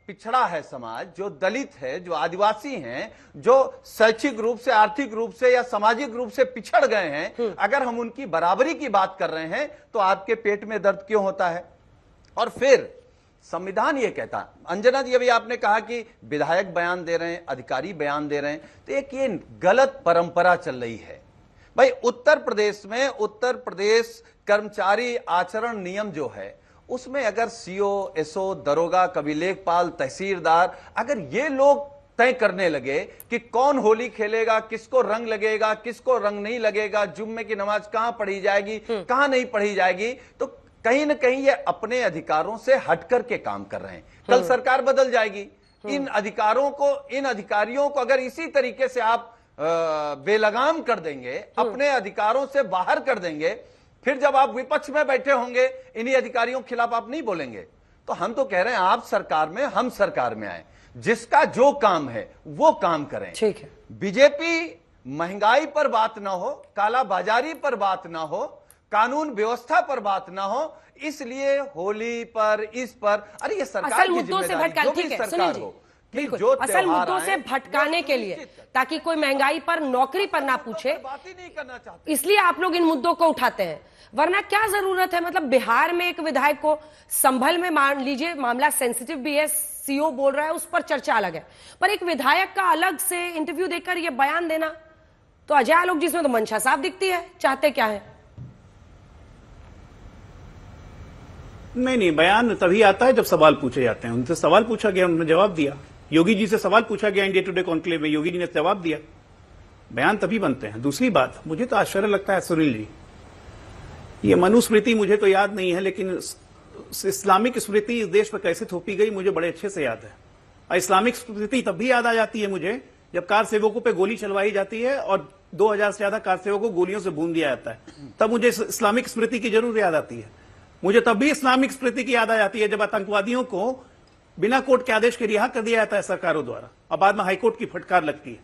पिछड़ा है समाज, जो दलित है, जो आदिवासी हैं, जो शैक्षिक रूप से, आर्थिक रूप से या सामाजिक रूप से पिछड़ गए हैं, अगर हम उनकी बराबरी की बात कर रहे हैं तो आपके पेट में दर्द क्यों होता है? और फिर संविधान ये कहता, अंजना जी अभी आपने कहा कि विधायक बयान दे रहे हैं, अधिकारी बयान दे रहे हैं, तो एक ये गलत परंपरा चल रही है भाई। उत्तर प्रदेश में उत्तर प्रदेश कर्मचारी आचरण नियम जो है उसमें अगर सीओ, एसओ, दरोगा, कभी लेखपाल, तहसीलदार, अगर ये लोग तय करने लगे कि कौन होली खेलेगा, किसको रंग लगेगा, किसको रंग नहीं लगेगा, जुम्मे की नमाज कहां पढ़ी जाएगी, कहां नहीं पढ़ी जाएगी, तो कहीं ना कहीं ये अपने अधिकारों से हटकर के काम कर रहे हैं। कल सरकार बदल जाएगी, इन अधिकारियों को अगर इसी तरीके से आप बेलगाम कर देंगे, अपने अधिकारों से बाहर कर देंगे, फिर जब आप विपक्ष में बैठे होंगे इन्हीं अधिकारियों के खिलाफ आप नहीं बोलेंगे। तो हम तो कह रहे हैं आप सरकार में, हम सरकार में आए, जिसका जो काम है वो काम करें। ठीक है। बीजेपी महंगाई पर बात ना हो, कालाबाजारी पर बात ना हो, कानून व्यवस्था पर बात ना हो, इसलिए होली पर, इस पर, अरे ये सरकार की जिम्मेदारी, जो भी सरकार हो, बिल्कुल असल मुद्दों से भटकाने के लिए, ताकि कोई महंगाई पर, नौकरी पर ना पूछे, बात ही नहीं करना चाहते, इसलिए आप लोग इन मुद्दों को उठाते हैं। वरना क्या जरूरत है? मतलब बिहार में एक विधायक को, संभल में मान लीजिए मामला सेंसिटिव भी है, सीओ बोल रहा है, उस पर चर्चा अलग है, पर एक विधायक का अलग से इंटरव्यू देकर यह बयान देना, तो अजय आलोक जिसमें तो मंशा साफ दिखती है, चाहते क्या है? नहीं, बयान तभी आता है जब सवाल पूछे जाते हैं। उनसे सवाल पूछा गया, उन्होंने जवाब दिया। योगी जी से सवाल पूछा गया इंडिया टुडे कॉन्क्लेव में, योगी जी ने जवाब दिया। बयान तभी बनते हैं। दूसरी बात, मुझे तो आश्चर्य लगता है सुनील जी, ये मनुस्मृति मुझे तो याद नहीं है, लेकिन इस्लामिक स्मृति इस देश पर कैसे थोपी गई मुझे बड़े अच्छे से याद है। और इस्लामिक स्मृति तब भी याद आ जाती है मुझे जब कार सेवकों पे गोली चलवाई जाती है और 2000 से ज्यादा कार सेवकों को गोलियों से भून दिया जाता है, तब मुझे इस्लामिक स्मृति की जरूर याद आती है। मुझे तब भी इस्लामिक स्मृति की याद आ जाती है जब आतंकवादियों को बिना कोर्ट के आदेश के रिहा कर दिया जाता है सरकारों द्वारा, और बाद में हाईकोर्ट की फटकार लगती है।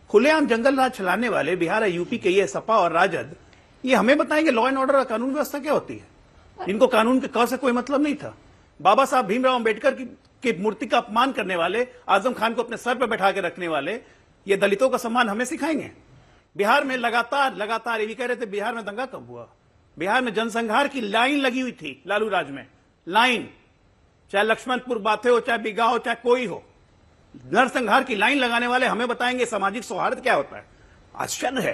खुलेआम जंगल राज चलाने वाले बिहार और यूपी के ये सपा और राजद, ये हमें बताएंगे लॉ एंड ऑर्डर और कानून व्यवस्था क्या होती है। इनको कानून के क से कोई मतलब नहीं था। बाबा साहब भीमराव अंबेडकर की मूर्ति का अपमान करने वाले, आजम खान को अपने सर पर बैठा के रखने वाले, ये दलितों का सम्मान हमें सिखाएंगे। बिहार में लगातार ये कह रहे थे बिहार में दंगा कब हुआ? बिहार में जनसंहार की लाइन लगी हुई थी लालू राज में, लाइन, चाहे लक्ष्मणपुर बातें हो, चाहे बिगा हो, चाहे कोई हो, नरसंहार की लाइन लगाने वाले हमें बताएंगे सामाजिक सौहार्द क्या होता है। आश्चर्य है।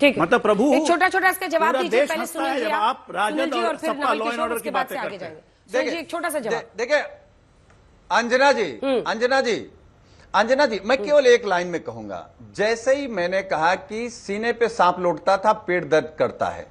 ठीक है, मतलब प्रभु एक छोटा इसका जवाब दीजिए पहले सुनील जी, आप राजद और सपा लॉ एंड ऑर्डर की बातें आगे करते हैं। देखिए एक छोटा सा जवाब। देखिए अंजना जी मैं केवल एक लाइन में कहूंगा, जैसे ही मैंने कहा कि सीने पे सांप लौटता था पेट दर्द करता है,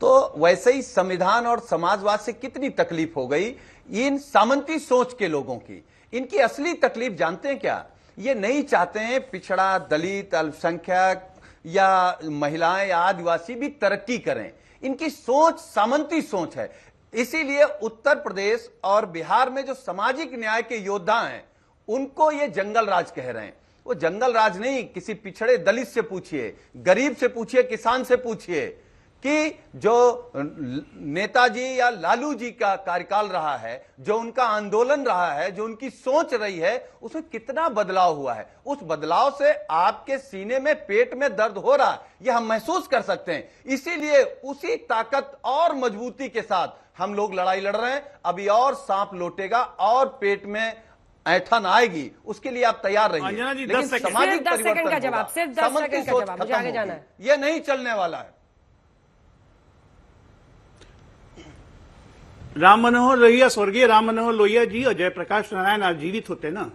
तो वैसे ही संविधान और समाजवाद से कितनी तकलीफ हो गई इन सामंती सोच के लोगों की। इनकी असली तकलीफ जानते हैं क्या? ये नहीं चाहते हैं पिछड़ा, दलित, अल्पसंख्यक या महिलाएं या आदिवासी भी तरक्की करें। इनकी सोच सामंती सोच है। इसीलिए उत्तर प्रदेश और बिहार में जो सामाजिक न्याय के योद्धा हैं उनको ये जंगल राज कह रहे हैं। वो जंगल राज नहीं, किसी पिछड़े दलित से पूछिए, गरीब से पूछिए, किसान से पूछिए कि जो नेताजी या लालू जी का कार्यकाल रहा है, जो उनका आंदोलन रहा है, जो उनकी सोच रही है, उसमें कितना बदलाव हुआ है। उस बदलाव से आपके सीने में, पेट में दर्द हो रहा है, यह हम महसूस कर सकते हैं। इसीलिए उसी ताकत और मजबूती के साथ हम लोग लड़ाई लड़ रहे हैं। अभी और सांप लौटेगा और पेट में ऐठन आएगी, उसके लिए आप तैयार रहिए। लेकिन सामाजिक परिवर्तन का जवाब, सिर्फ 10 सेकंड का जवाब, मुझे आगे जाना है। यह नहीं चलने वाला है। राम मनोहर लोहिया, स्वर्गीय राम मनोहर लोहिया जी और जयप्रकाश नारायण आज जीवित होते ना,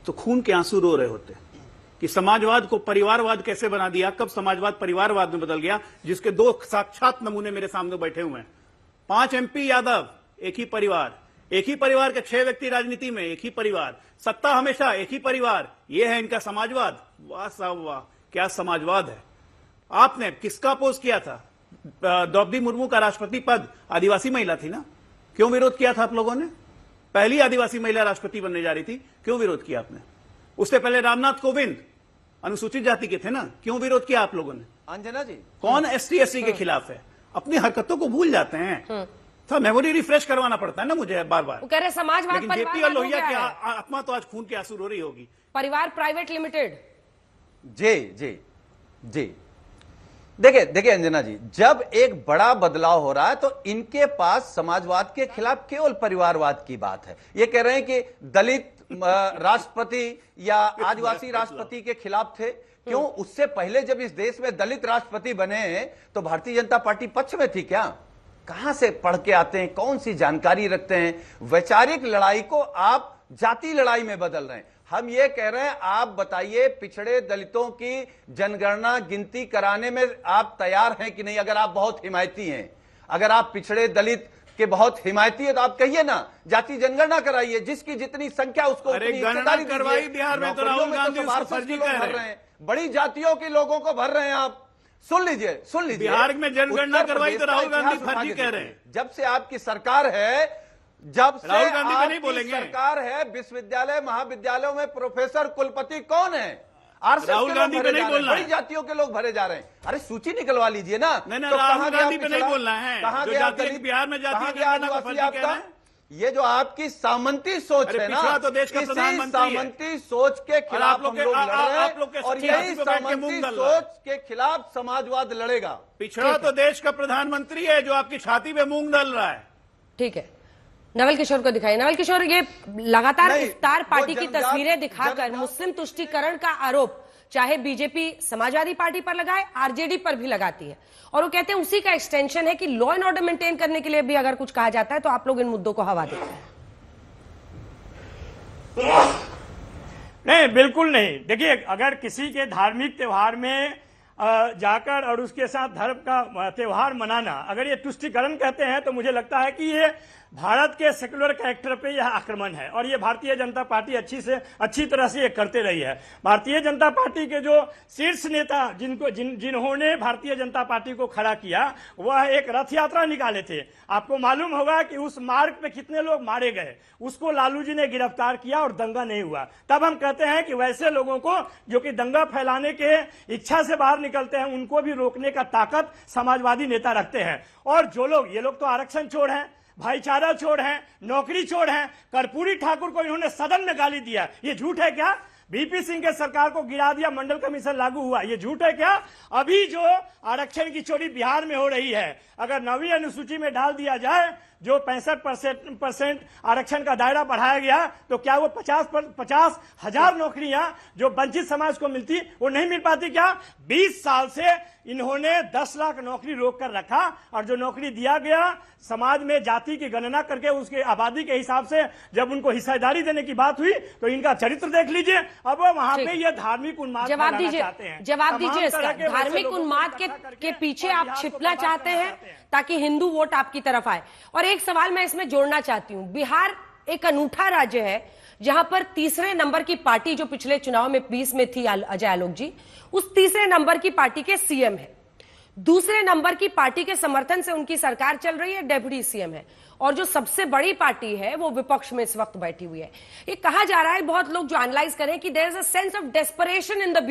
तो खून के आंसू रो रहे होते कि समाजवाद को परिवारवाद कैसे बना दिया। कब समाजवाद परिवारवाद में बदल गया, जिसके दो साक्षात नमूने मेरे सामने बैठे हुए हैं। 5 MP यादव, एक ही परिवार के 6 व्यक्ति राजनीति में, एक ही परिवार, सत्ता हमेशा एक ही परिवार। यह है इनका समाजवाद। वाह साहब वाह, क्या समाजवाद है। आपने किसका अपोज किया था? द्रौपदी मुर्मू का राष्ट्रपति पद, आदिवासी महिला थी ना, क्यों विरोध किया था आप लोगों ने? पहली आदिवासी महिला राष्ट्रपति बनने जा रही थी, क्यों विरोध किया आपने? उससे पहले रामनाथ कोविंद अनुसूचित जाति के थे ना, क्यों विरोध किया आप लोगों ने? अंजना जी, कौन ST SC के खिलाफ है? अपनी हरकतों को भूल जाते हैं। तो मेमोरी रिफ्रेश करवाना पड़ता है ना मुझे बार बार। वो कह रहे समाजवाद लेकिन परिवार जेपी और बंद हो लोहिया की गया है। आत्मा तो आज खून के आंसू रो रही होगी। परिवार प्राइवेट लिमिटेड। जी जी जी, देखिए अंजना जी, जब एक बड़ा बदलाव हो रहा है तो इनके पास समाजवाद के खिलाफ केवल परिवारवाद की बात है। ये कह रहे हैं कि दलित राष्ट्रपति या आदिवासी राष्ट्रपति के खिलाफ थे। क्यों? उससे पहले जब इस देश में दलित राष्ट्रपति बने तो भारतीय जनता पार्टी पक्ष में थी क्या? कहां से पढ़ के आते हैं, कौन सी जानकारी रखते हैं? वैचारिक लड़ाई को आप जाति लड़ाई में बदल रहे हैं। हम ये कह रहे हैं, आप बताइए पिछड़े दलितों की जनगणना गिनती कराने में आप तैयार हैं कि नहीं? अगर आप बहुत हिमायती हैं, अगर आप पिछड़े दलित के बहुत हिमायती है तो आप कहिए ना, जाति जनगणना कराइए, जिसकी जितनी संख्या उसको उतनी हिस्सेदारी करवाई। बिहार में तो राहुल गांधी उसको फर्जी कह रहे हैं। बड़ी जातियों के लोगों को भर रहे हैं आप। सुन लीजिए बिहार में जनगणना करवाई तो राहुल गांधी फर्जी कह रहे हैं। जब से आपकी सरकार है, जब से राहुल गांधी को नहीं आपकी बोलेंगे। सरकार है, विश्वविद्यालय महाविद्यालयों में प्रोफेसर कुलपति कौन है? राहुल गांधी पे नहीं बोलना है। बड़ी जातियों के लोग भरे जा रहे हैं। अरे सूची निकलवा लीजिए ना। नहीं, राहुल गांधी पे नहीं बोलना है। कहां जो गया जाति बिहार में जाति जनगणना को फर्जी कह रहे हैं। ये जो आपकी सामंती सोच है ना, तो देश का इसी प्रधानमंत्री है। सामंती सोच के खिलाफ हम लोग लड़ रहे हैं और यही सामंती सोच के खिलाफ समाजवाद लड़ेगा। पिछड़ा तो देश का प्रधानमंत्री है जो आपकी छाती पे मूंग डाल रहा है। ठीक है, नवल किशोर को दिखाइए। नवल किशोर, ये लगातार इफ्तार पार्टी की तस्वीरें दिखाकर मुस्लिम तुष्टीकरण का आरोप चाहे बीजेपी समाजवादी पार्टी पर लगाए, आरजेडी पर भी लगाती है, और वो कहते हैं उसी का एक्सटेंशन है कि लॉ एंड ऑर्डर मेंटेन करने के लिए भी अगर कुछ कहा जाता है तो आप लोग इन मुद्दों को हवा देते हैं। नहीं, बिल्कुल नहीं। देखिए, अगर किसी के धार्मिक त्योहार में जाकर और उसके साथ धर्म का त्योहार मनाना अगर ये तुष्टीकरण कहते हैं तो मुझे लगता है कि ये भारत के सेकुलर कैरेक्टर पे यह आक्रमण है, और ये भारतीय जनता पार्टी अच्छी तरह से ये करते रही है। भारतीय जनता पार्टी के जो शीर्ष नेता जिन्होंने भारतीय जनता पार्टी को खड़ा किया, वह एक रथ यात्रा निकाले थे। आपको मालूम होगा कि उस मार्ग पे कितने लोग मारे गए, उसको लालू जी ने गिरफ्तार किया और दंगा नहीं हुआ। तब हम कहते हैं कि वैसे लोगों को जो कि दंगा फैलाने के इच्छा से बाहर निकलते हैं, उनको भी रोकने का ताकत समाजवादी नेता रखते हैं। और जो लोग, ये लोग तो आरक्षण छोड़ हैं, भाईचारा छोड़ हैं, नौकरी छोड़ हैं। कर्पूरी ठाकुर को इन्होंने सदन में गाली दिया, ये झूठ है क्या? बीपी सिंह के सरकार को गिरा दिया, मंडल कमीशन लागू हुआ, ये झूठ है क्या? अभी जो आरक्षण की चोरी बिहार में हो रही है, अगर 9वीं अनुसूची में डाल दिया जाए, जो 65% आरक्षण का दायरा बढ़ाया गया, तो क्या वो 50,000 नौकरियां जो वंचित समाज को मिलती वो नहीं मिल पाती क्या? 20 साल से इन्होंने 10 लाख नौकरी रोक कर रखा, और जो नौकरी दिया गया समाज में जाति की गणना करके उसके आबादी के हिसाब से जब उनको हिस्सेदारी देने की बात हुई तो इनका चरित्र देख लीजिए। अब वहां पे ये धार्मिक उन्माद जवाब दीजिए इसका। धार्मिक उन्माद के पीछे आप छिपना चाहते हैं ताकि हिंदू वोट आपकी तरफ आए। और एक सवाल मैं इसमें जोड़ना चाहती हूं, बिहार एक अनूठा राज्य है जहां पर तीसरे नंबर की पार्टी जो पिछले चुनाव में 20 में थी, अजय आलोक जी, उस तीसरे नंबर की पार्टी के सीएम है। दूसरे नंबर की पार्टी के समर्थन से उनकी सरकार चल रही है, डेप्यूटी सीएम है, और जो सबसे बड़ी पार्टी है वो विपक्ष में इस वक्त बैठी हुई है। ये कहा जा रहा है, बहुत लोग जो एनालाइज करें, कि there is a sense of desperation in the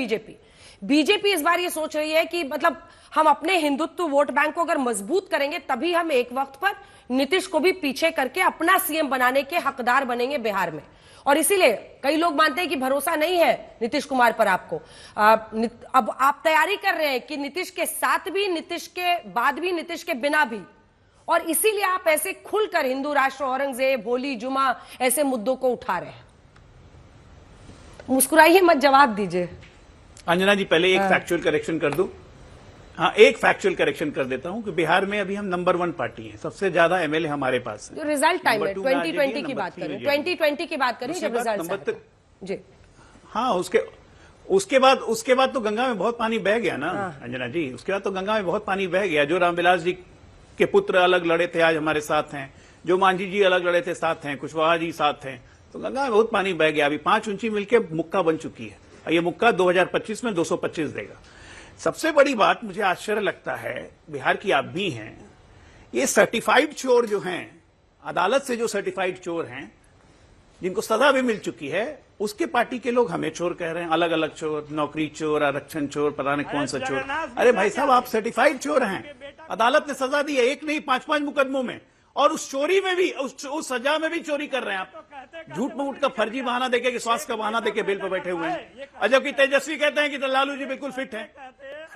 BJP इस बार ये सोच रही है कि मतलब हम अपने हिंदुत्व वोट बैंक को अगर मजबूत करेंगे तभी हम एक वक्त पर नीतीश को भी पीछे करके अपना सीएम बनाने के हकदार बनेंगे बिहार में। और इसीलिए कई लोग मानते हैं कि भरोसा नहीं है नीतीश कुमार पर आपको। अब आप तैयारी कर रहे हैं कि नीतीश के साथ भी, नीतीश के बाद भी, नीतीश के बिना भी, और इसीलिए आप ऐसे खुलकर हिंदू राष्ट्र, औरंगजेब, होली, जुमा ऐसे मुद्दों को उठा रहे हैं। मुस्कुराइए मत, जवाब दीजिए। अंजना जी, पहले एक फैक्चुअल करेक्शन कर दूं। हाँ, एक फैक्चुअल करेक्शन कर देता हूं कि बिहार में अभी हम नंबर 1 पार्टी है, सबसे ज्यादा एमएलए हमारे पास है। जो रिजल्ट टाइम है 2020 की बात करें, 2020 की बात करें जब रिजल्ट जी। हाँ, उसके बाद तो गंगा में बहुत पानी बह गया ना अंजना जी। उसके बाद तो गंगा में बहुत पानी बह गया। जो रामविलास जी के पुत्र अलग लड़े थे, आज हमारे साथ हैं। जो मांझी जी अलग लड़े थे, साथ हैं। कुशवाहा जी साथ हैं। तो गंगा में बहुत पानी बह गया। अभी 5 ऊंची मिलकर मुक्का बन चुकी है। ये मुक्का 2025 में 225 देगा। सबसे बड़ी बात मुझे आश्चर्य लगता है, बिहार की आप भी हैं, ये सर्टिफाइड चोर जो हैं, अदालत से जो सर्टिफाइड चोर हैं, जिनको सजा भी मिल चुकी है, उसके पार्टी के लोग हमें चोर कह रहे हैं। अलग अलग चोर, नौकरी चोर, आरक्षण चोर, पता नहीं कौन सा चोर। अरे भाई साहब, आप सर्टिफाइड चोर हैं। अदालत ने सजा दी है, एक नहीं 5-5 मुकदमों में, और उस चोरी में भी, उस सजा में भी चोरी कर रहे हैं आप। झूठ मूठ का फर्जी बहाना देके कि स्वास्थ्य का बहाना देके बेल पर बैठे हुए हैं। जबकि तेजस्वी कहते हैं कि तो लालू जी बिल्कुल फिट है,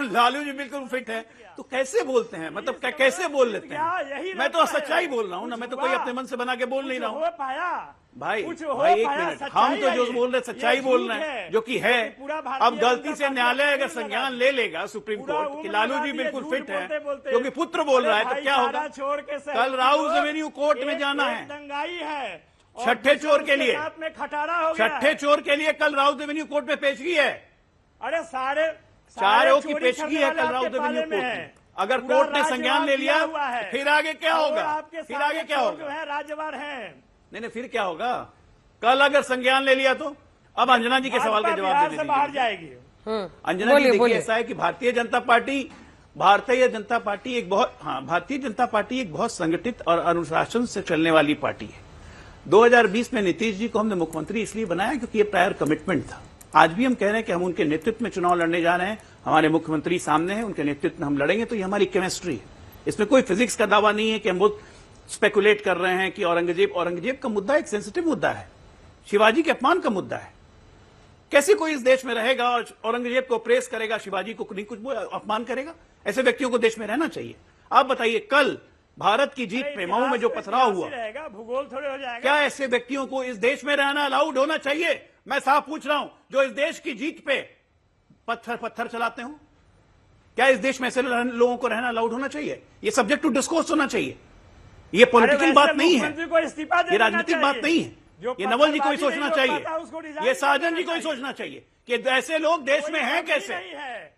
लालू जी बिल्कुल फिट है। तो कैसे बोलते हैं, मतलब कैसे बोल लेते हैं? मैं तो सच्चाई बोल रहा हूँ ना, मैं तो कोई अपने मन से बना के बोल नहीं रहा हूँ भाई। एक मिनट, हम तो जो बोल रहे सच्चाई बोल रहे हैं, जो कि है। अब गलती से न्यायालय अगर संज्ञान ले लेगा, सुप्रीम कोर्ट, कि लालू जी बिल्कुल फिट है क्योंकि पुत्र बोल रहा है, तो क्या होगा? कल राउज एवेन्यू कोर्ट में जाना है, दंगाई है, छठे चोर के लिए, खटारा हो गया, छठे चोर के लिए कल राउज एवेन्यू कोर्ट में पेशगी है। अरे सारे चारों की पेशगी है कल राउज एवेन्यू कोर्ट में। अगर कोर्ट ने संज्ञान ले लिया तो फिर आगे क्या होगा? फिर आगे क्या होगा? राज्यवार है, नहीं, फिर क्या होगा? कल अगर संज्ञान ले लिया तो अब अंजना जी के सवाल का जवाब दे दीजिए। बाहर जाएगी अंजना जी, देखिए ऐसा है कि भारतीय जनता पार्टी एक बहुत संगठित और अनुशासन से चलने वाली पार्टी है। 2020 में नीतीश जी को हमने मुख्यमंत्री इसलिए बनाया क्योंकि ये प्रायर कमिटमेंट था। आज भी हम कह रहे हैं कि हम उनके नेतृत्व में चुनाव लड़ने जा रहे हैं, हमारे मुख्यमंत्री सामने हैं, उनके नेतृत्व में हम लड़ेंगे। तो ये हमारी केमिस्ट्री है, इसमें कोई फिजिक्स का दावा नहीं है कि हम बहुत स्पेकुलेट कर रहे हैं कि औरंगजेब का मुद्दा एक सेंसिटिव मुद्दा है, शिवाजी के अपमान का मुद्दा है। कैसे कोई इस देश में रहेगा और औरंगजेब को प्रेस करेगा, शिवाजी को नहीं कुछ अपमान करेगा? ऐसे व्यक्तियों को देश में रहना चाहिए। आप बताइए, कल भारत की जीत पे मऊ में जो पथराव हुआ, भूगोल थोड़े हो जाएगा। क्या ऐसे व्यक्तियों को इस देश में रहना अलाउड होना चाहिए? मैं साफ पूछ रहा हूं, जो इस देश की जीत पे पत्थर चलाते हो, क्या इस देश में ऐसे लोगों को रहना अलाउड होना चाहिए? ये सब्जेक्ट टू डिस्कोर्स होना चाहिए। ये पॉलिटिकल बात नहीं है, ये राजनीतिक बात नहीं है। ये नवल जी को ही सोचना चाहिए, ये साजन जी को ही सोचना चाहिए कि ऐसे लोग देश में हैं कैसे,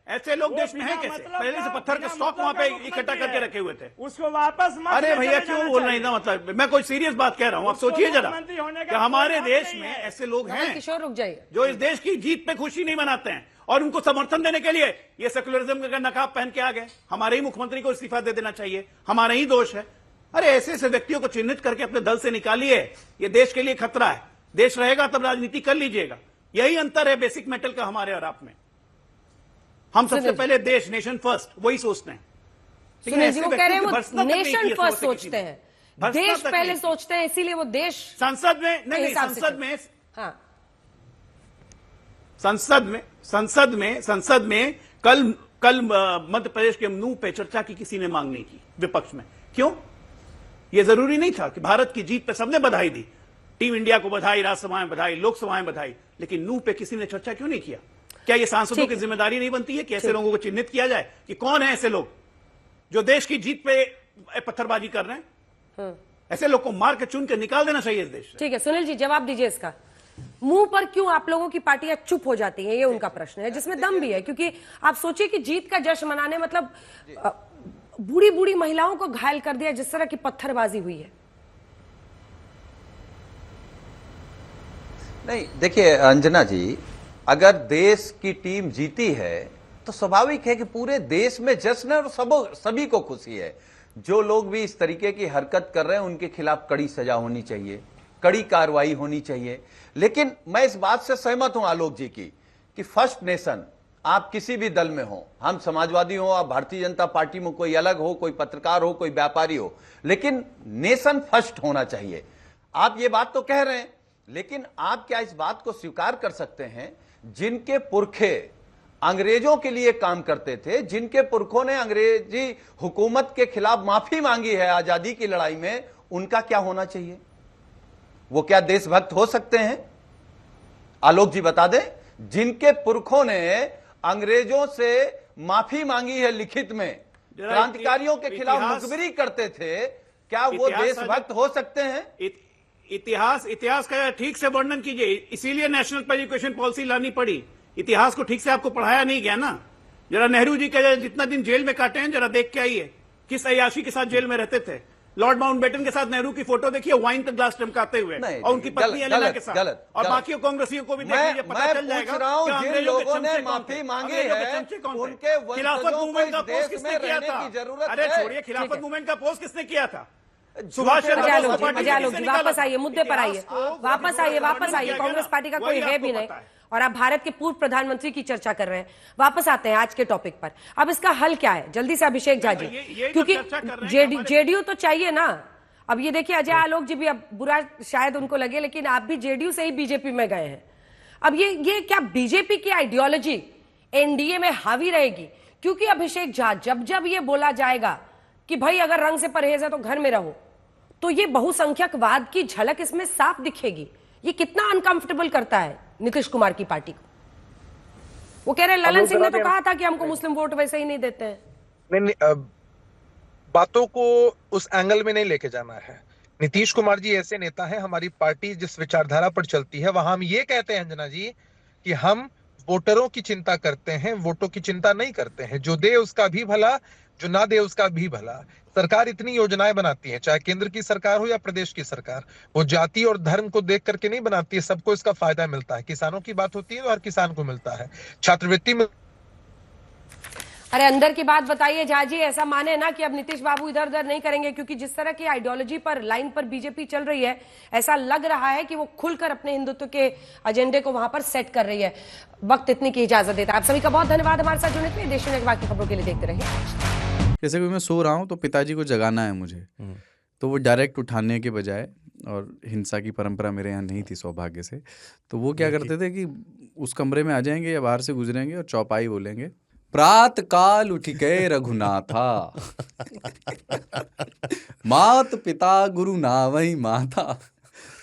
ऐसे लोग देश में हैं कैसे? पहले से पत्थर के स्टॉक वहां पे इकट्ठा करके रखे हुए थे, उसको वापस मत। अरे भैया क्यों बोल रहे हैं? मतलब मैं कोई सीरियस बात कह रहा हूं, आप सोचिए जरा कि हमारे देश में ऐसे लोग हैं किशोर, रुक जाइए, जो इस देश की जीत पे खुशी नहीं मनाते हैं और उनको समर्थन देने के लिए ये सेक्युलरिज्म का नकाब पहन के आ गए। हमारे ही मुख्यमंत्री को इस्तीफा दे देना चाहिए, हमारा ही दोष है। अरे ऐसे व्यक्तियों को चिन्हित करके अपने दल से निकालिए, ये देश के लिए खतरा है। देश रहेगा तब राजनीति कर लीजिएगा। यही अंतर है बेसिक मेटल का हमारे और आप में। हम सबसे पहले देश, नेशन फर्स्ट, वही सोचते हैं। सुनील जी वो कह रहे हैं वो नेशन फर्स्ट सोचते हैं, देश पहले सोचते हैं, इसीलिए वो देश संसद में नहीं, संसद में कल मध्य प्रदेश के नूह पे चर्चा की किसी ने मांग नहीं की विपक्ष में। क्यों? यह जरूरी नहीं था कि भारत की जीत पे सबने बधाई दी, टीम इंडिया को बधाई, राज्यसभा में बधाई, लोकसभा में बधाई, लेकिन नूह पे किसी ने चर्चा क्यों नहीं किया? क्या ये सांसदों की जिम्मेदारी नहीं बनती है कि ऐसे लोगों को चिन्हित किया जाए कि कौन है ऐसे लोग जो देश की जीत पे पत्थरबाजी कर रहे हैं? ऐसे लोग को मार के चुन के निकाल देना चाहिए इस देश से। ठीक है सुनील जी, जवाब दीजिए इसका। मुंह पर क्यों आप लोगों की पार्टियां चुप हो जाती हैं, ये उनका प्रश्न है, जिसमें दम भी है। क्योंकि आप सोचिए कि जीत का जश्न मनाने मतलब बूढ़ी बूढ़ी महिलाओं को घायल कर दिया, जिस तरह की पत्थरबाजी हुई है। नहीं, देखिए अंजना जी, अगर देश की टीम जीती है तो स्वाभाविक है कि पूरे देश में जश्न है और सभी को खुशी है। जो लोग भी इस तरीके की हरकत कर रहे हैं उनके खिलाफ कड़ी सजा होनी चाहिए, कड़ी कार्रवाई होनी चाहिए। लेकिन मैं इस बात से सहमत हूं आलोक जी की कि फर्स्ट नेशन, आप किसी भी दल में हो, हम समाजवादी हो, आप भारतीय जनता पार्टी में, कोई अलग हो, कोई पत्रकार हो, कोई व्यापारी हो, लेकिन नेशन फर्स्ट होना चाहिए। आप ये बात तो कह रहे हैं, लेकिन आप क्या इस बात को स्वीकार कर सकते हैं जिनके पुरखे अंग्रेजों के लिए काम करते थे, जिनके पुरखों ने अंग्रेजी हुकूमत के खिलाफ माफी मांगी है आजादी की लड़ाई में, उनका क्या होना चाहिए? वो क्या देशभक्त हो सकते हैं? आलोक जी बता दें, जिनके पुरखों ने अंग्रेजों से माफी मांगी है लिखित में, क्रांतिकारियों के खिलाफ मुखबिरी करते थे, क्या वो देशभक्त हो सकते हैं? इतिहास का ठीक से वर्णन कीजिए, इसीलिए नेशनल एजुकेशन पॉलिसी लानी पड़ी। इतिहास को ठीक से आपको पढ़ाया नहीं गया ना। जरा नेहरू जी के जितना दिन जेल में काटे हैं जरा देख के आइए, किस अय्याशी के साथ जेल में रहते थे। लॉर्ड माउंटबेटन के साथ नेहरू की फोटो देखिए, वाइन का ग्लास चमकाते हुए, और उनकी पत्नी एलेना के साथ, और बाकी कांग्रेसियों को भी देख लीजिए, पता चल जाएगा कि अंग्रेजों के चमचे माफी मांगे उनके खिलाफत मूवमेंट का पोस्ट किसने किया था? अरे छोड़िए, खिलाफत मूवमेंट का पोस्ट किसने किया था? सुभाष चंद्र बोस। वापस आइए, मुद्दे पर आइए, वापस आइए। कांग्रेस पार्टी का कोई है भी नहीं और आप भारत के पूर्व प्रधानमंत्री की चर्चा कर रहे हैं। वापस आते हैं आज के टॉपिक पर। अब इसका हल क्या है? जल्दी से अभिषेक झा जी, क्योंकि जेडीयू तो चाहिए ना। अब ये देखिए अजय आलोक जी भी, अब बुरा शायद उनको लगे, लेकिन आप भी जेडीयू से ही बीजेपी में गए हैं। अब ये क्या बीजेपी की आइडियोलॉजी एनडीए में हावी रहेगी? क्योंकि अभिषेक झा जब ये बोला जाएगा कि भाई अगर रंग से परहेज है तो घर में रहो, तो ये बहुसंख्यकवाद की झलक इसमें साफ दिखेगी। ये कितना अनकंफर्टेबल करता है नीतीश कुमार की पार्टी को। वो कह रहे हैं ललन सिंह ने तो कहा था कि हमको मुस्लिम वोट वैसे ही नहीं देते हैं। नहीं, बातों को उस एंगल में नहीं लेके जाना है। नीतीश कुमार जी ऐसे नेता हैं, हमारी पार्टी जिस विचारधारा पर चलती है वहां हम ये कहते हैं अंजना जी कि हम वोटरों की चिंता करते हैं, वोटों की चिंता नहीं करते हैं। जो दे उसका भी भला, जो ना दे उसका भी भला। सरकार इतनी योजनाएं बनाती है, चाहे केंद्र की सरकार हो या प्रदेश की सरकार, वो जाति और धर्म को देख करके नहीं बनाती है, सबको इसका फायदा मिलता है। किसानों की बात होती है तो हर किसान को मिलता है, छात्रवृत्ति में। अरे अंदर की बात बताइए झा जी, ऐसा माने ना कि अब नीतीश बाबू इधर उधर नहीं करेंगे, क्योंकि जिस तरह की आइडियोलॉजी पर लाइन पर बीजेपी चल रही है, ऐसा लग रहा है कि वो खुलकर अपने हिंदुत्व के एजेंडे को वहां पर सेट कर रही है। वक्त इतनी की इजाजत देता है। आप सभी का बहुत धन्यवाद हमारे साथ जुड़ने के लिए। देश में बाकी खबरों के लिए देखते रहिए। जैसे कि मैं सो रहा हूँ तो पिताजी को जगाना है मुझे, तो वो डायरेक्ट उठाने के बजाय, और हिंसा की परंपरा मेरे यहाँ नहीं थी सौभाग्य से, तो वो क्या करते थे कि उस कमरे में आ जाएंगे या बाहर से गुजरेंगे और चौपाई बोलेंगे, प्रात काल उठ के रघुनाथा मात पिता गुरु नावई माता।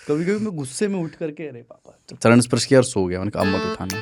कभी कभी मैं गुस्से में उठ करके अरे पापा, चरण स्पर्श किया और सो गया। मैंने कहा अब मत उठाना।